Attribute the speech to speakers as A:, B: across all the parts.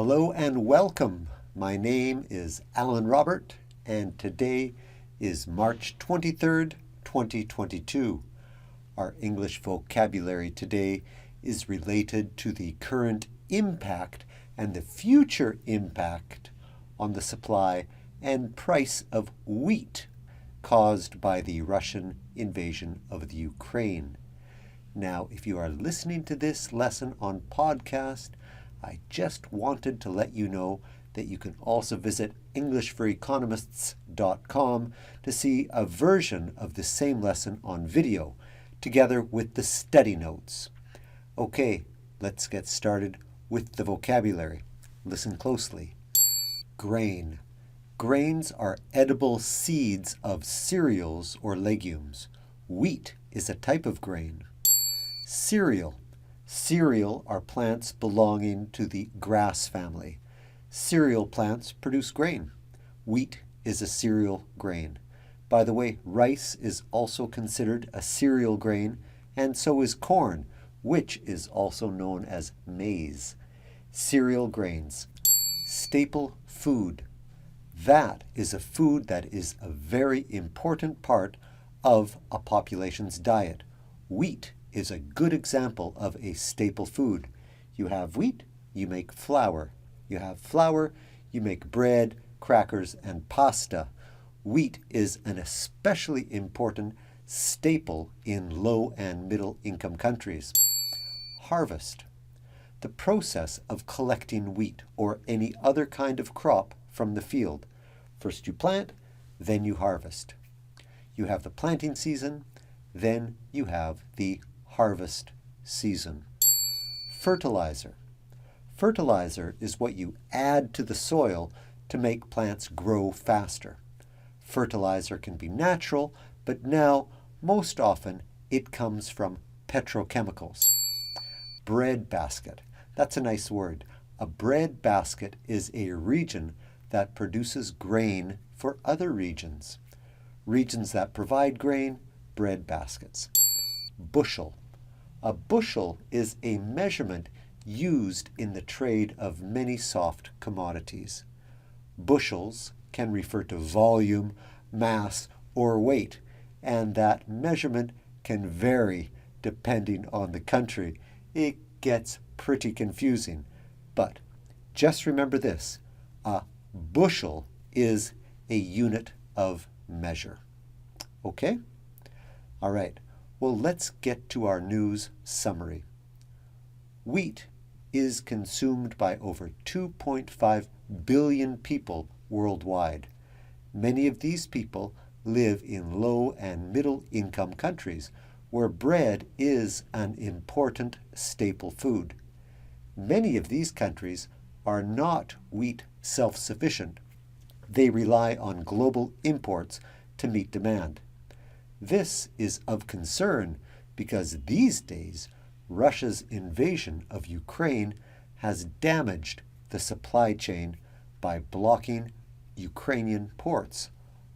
A: Hello and welcome. My name is Alan Robert, and today is March 23rd, 2022. Our English vocabulary today is related to the current impact and the future impact on the supply and price of wheat caused by the Russian invasion of the Ukraine. Now, if you are listening to this lesson on podcast, I just wanted to let you know that you can also visit EnglishForEconomists.com to see a version of the same lesson on video, together with the study notes. Okay, let's get started with the vocabulary. Listen closely. Grain. Grains are edible seeds of cereals or legumes. Wheat is a type of grain. Cereal. Cereal are plants belonging to the grass family. Cereal plants produce grain. Wheat is a cereal grain. By the way, rice is also considered a cereal grain, and so is corn, which is also known as maize. Cereal grains. Staple food. That is a food that is a very important part of a population's diet. Wheat is a good example of a staple food. You have wheat, you make flour. You have flour, you make bread, crackers, and pasta. Wheat is an especially important staple in low and middle income countries. Harvest. The process of collecting wheat or any other kind of crop from the field. First you plant, then you harvest. You have the planting season, then you have the harvest season. Fertilizer. Fertilizer is what you add to the soil to make plants grow faster. Fertilizer can be natural, but now, most often, it comes from petrochemicals. Bread basket. That's a nice word. A bread basket is a region that produces grain for other regions. Regions that provide grain, bread baskets. Bushel. A bushel is a measurement used in the trade of many soft commodities. Bushels can refer to volume, mass, or weight, and that measurement can vary depending on the country. It gets pretty confusing, but just remember this: a bushel is a unit of measure. Okay? All right. Well, let's get to our news summary. Wheat is consumed by over 2.5 billion people worldwide. Many of these people live in low and middle income countries where bread is an important staple food. Many of these countries are not wheat self-sufficient. They rely on global imports to meet demand. This is of concern because these days Russia's invasion of Ukraine has damaged the supply chain by blocking Ukrainian ports.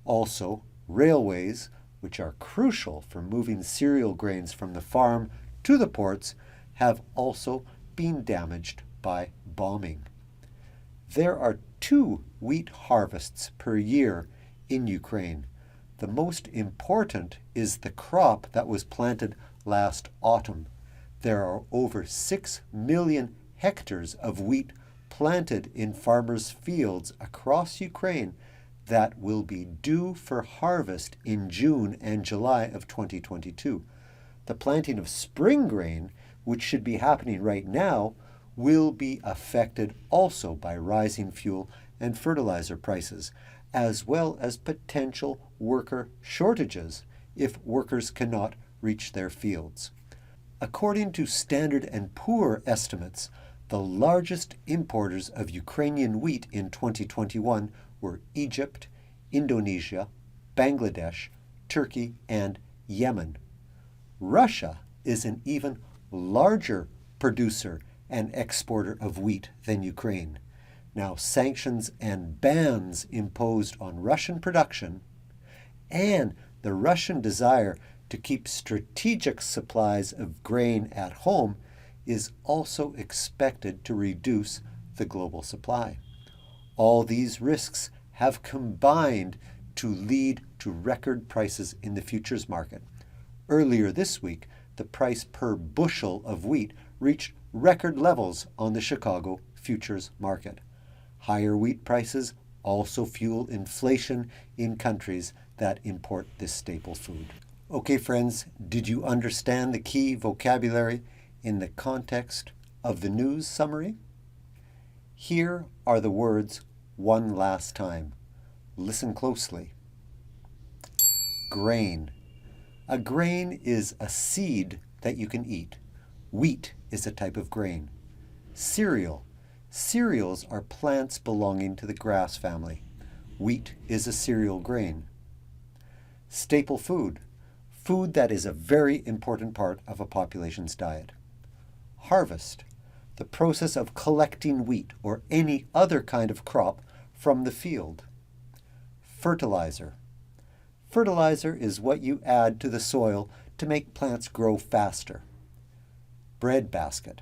A: Also, railways, which are crucial for moving cereal grains from the farm to the ports, have also been damaged by bombing. There are 2 wheat harvests per year in Ukraine. The most important is the crop that was planted last autumn. There are over 6 million hectares of wheat planted in farmers' fields across Ukraine that will be due for harvest in June and July of 2022. The planting of spring grain, which should be happening right now, will be affected also by rising fuel and fertilizer prices, as well as potential worker shortages if workers cannot reach their fields. According to Standard & Poor estimates, the largest importers of Ukrainian wheat in 2021 were Egypt, Indonesia, Bangladesh, Turkey, and Yemen. Russia is an even larger producer and exporter of wheat than Ukraine. Now, sanctions and bans imposed on Russian production and the Russian desire to keep strategic supplies of grain at home is also expected to reduce the global supply. All these risks have combined to lead to record prices in the futures market. Earlier this week, the price per bushel of wheat reached record levels on the Chicago futures market. Higher wheat prices also fuel inflation in countries that import this staple food. Okay, friends, did you understand the key vocabulary in the context of the news summary? Here are the words one last time. Listen closely. Grain. A grain is a seed that you can eat. Wheat is a type of grain. Cereal. Cereals are plants belonging to the grass family. Wheat is a cereal grain. Staple food. Food that is a very important part of a population's diet. Harvest. The process of collecting wheat or any other kind of crop from the field. Fertilizer. Fertilizer is what you add to the soil to make plants grow faster. Breadbasket.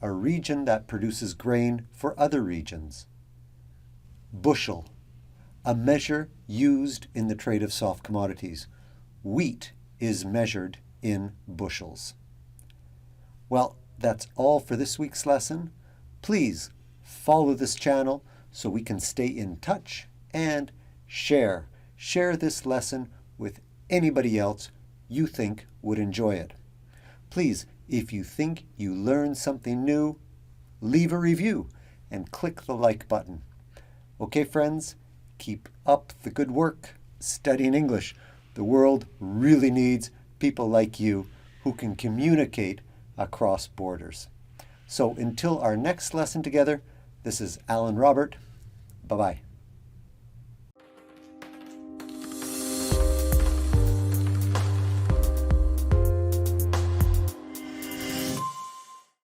A: A region that produces grain for other regions. Bushel. A measure used in the trade of soft commodities. Wheat is measured in bushels. Well, that's all for this week's lesson. Please follow this channel so we can stay in touch and share this lesson with anybody else you think would enjoy it. Please, if you think you learned something new, leave a review and click the like button. Okay, friends, keep up the good work studying English. The world really needs people like you who can communicate across borders. So until our next lesson together, this is Alan Robert. Bye-bye.